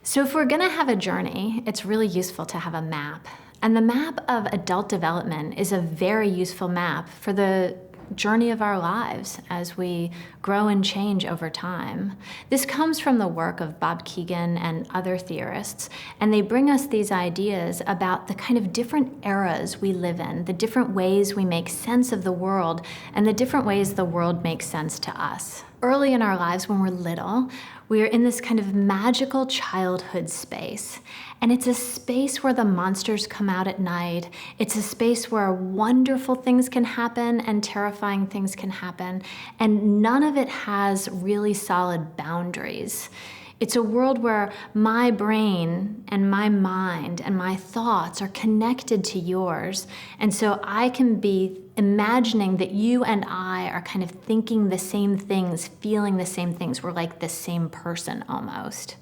So if we're gonna have a journey, it's really useful to have a map. And the map of adult development is a very useful map for the journey of our lives as we grow and change over time. This comes from the work of Bob Kegan and other theorists, and they bring us these ideas about the kind of different eras we live in, the different ways we make sense of the world, and the different ways the world makes sense to us. Early in our lives, when we're little, we are in this kind of magical childhood space. And it's a space where the monsters come out at night. It's a space where wonderful things can happen and terrifying things can happen. And none of it has really solid boundaries. It's a world where my brain and my mind and my thoughts are connected to yours. And so I can be imagining that you and I are kind of thinking the same things, feeling the same things. We're like the same person almost.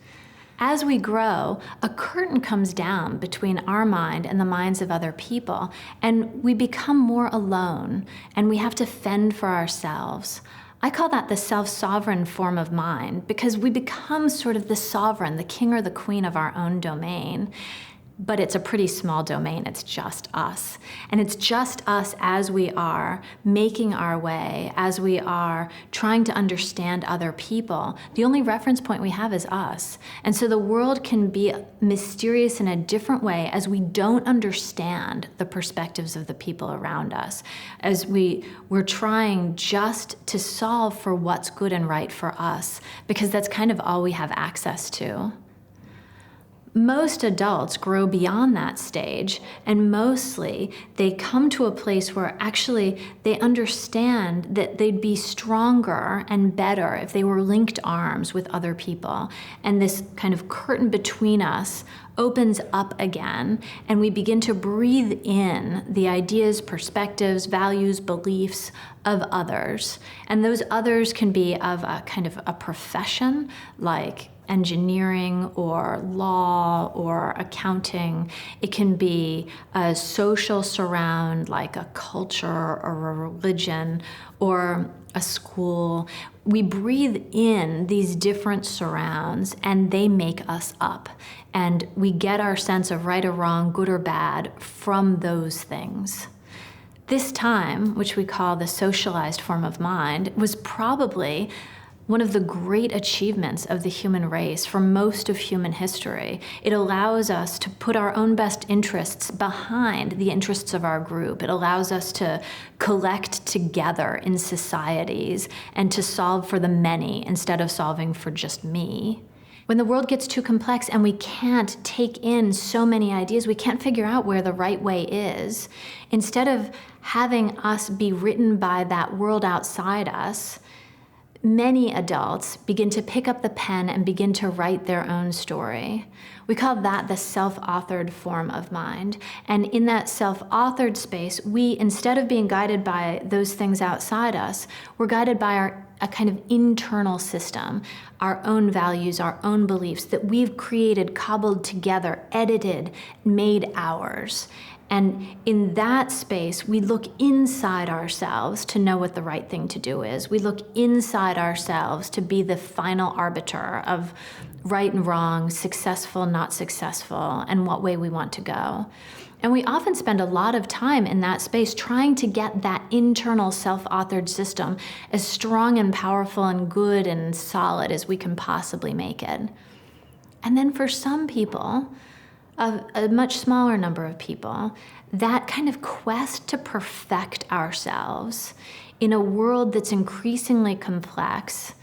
As we grow, a curtain comes down between our mind and the minds of other people, and we become more alone, and we have to fend for ourselves. I call that the self-sovereign form of mind because we become sort of the sovereign, the king or the queen of our own domain. But it's a pretty small domain, it's just us. And it's just us as we are making our way, as we are trying to understand other people. The only reference point we have is us. And so the world can be mysterious in a different way as we don't understand the perspectives of the people around us, as we're trying just to solve for what's good and right for us, because that's kind of all we have access to. Most adults grow beyond that stage, and mostly they come to a place where actually they understand that they'd be stronger and better if they were linked arms with other people. And this kind of curtain between us opens up again, and we begin to breathe in the ideas, perspectives, values, beliefs of others. And those others can be of a kind of a profession, like engineering or law or accounting. It can be a social surround like a culture or a religion or a school. We breathe in these different surrounds and they make us up. And we get our sense of right or wrong, good or bad from those things. This time, which we call the socialized form of mind, was probably one of the great achievements of the human race for most of human history. It allows us to put our own best interests behind the interests of our group. It allows us to collect together in societies and to solve for the many instead of solving for just me. When the world gets too complex and we can't take in so many ideas, we can't figure out where the right way is, instead of having us be written by that world outside us, many adults begin to pick up the pen and begin to write their own story. We call that the self-authored form of mind. And in that self-authored space, we, instead of being guided by those things outside us, we're guided by a kind of internal system, our own values, our own beliefs that we've created, cobbled together, edited, made ours. And in that space, we look inside ourselves to know what the right thing to do is. We look inside ourselves to be the final arbiter of right and wrong, successful, not successful, and what way we want to go. And we often spend a lot of time in that space trying to get that internal self-authored system as strong and powerful and good and solid as we can possibly make it. And then for some people, a much smaller number of people, that kind of quest to perfect ourselves in a world that's increasingly complex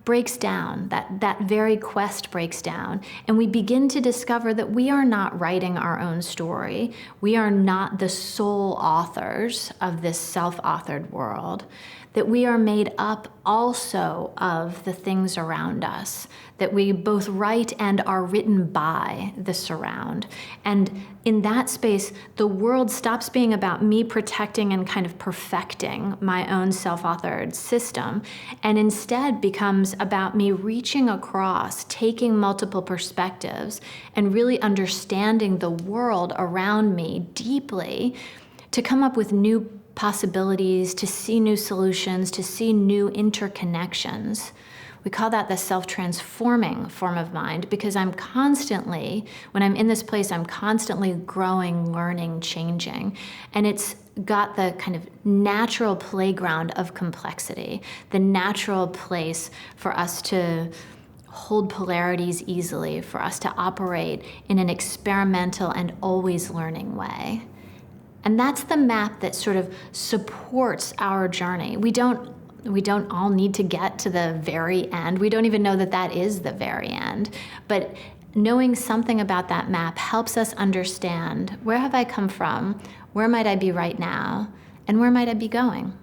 breaks down, that very quest breaks down, and we begin to discover that we are not writing our own story. We are not the sole authors of this self-authored world, that we are made up also of the things around us, that we both write and are written by the surround. And in that space, the world stops being about me protecting and kind of perfecting my own self-authored system, and instead becomes about me reaching across, taking multiple perspectives, and really understanding the world around me deeply to come up with new possibilities, to see new solutions, to see new interconnections. We call that the self-transforming form of mind because I'm constantly, when I'm in this place, I'm constantly growing, learning, changing. And it's got the kind of natural playground of complexity, the natural place for us to hold polarities easily, for us to operate in an experimental and always learning way. And that's the map that sort of supports our journey. We don't all need to get to the very end. We don't even know that that is the very end. But knowing something about that map helps us understand, where have I come from? Where might I be right now? And where might I be going?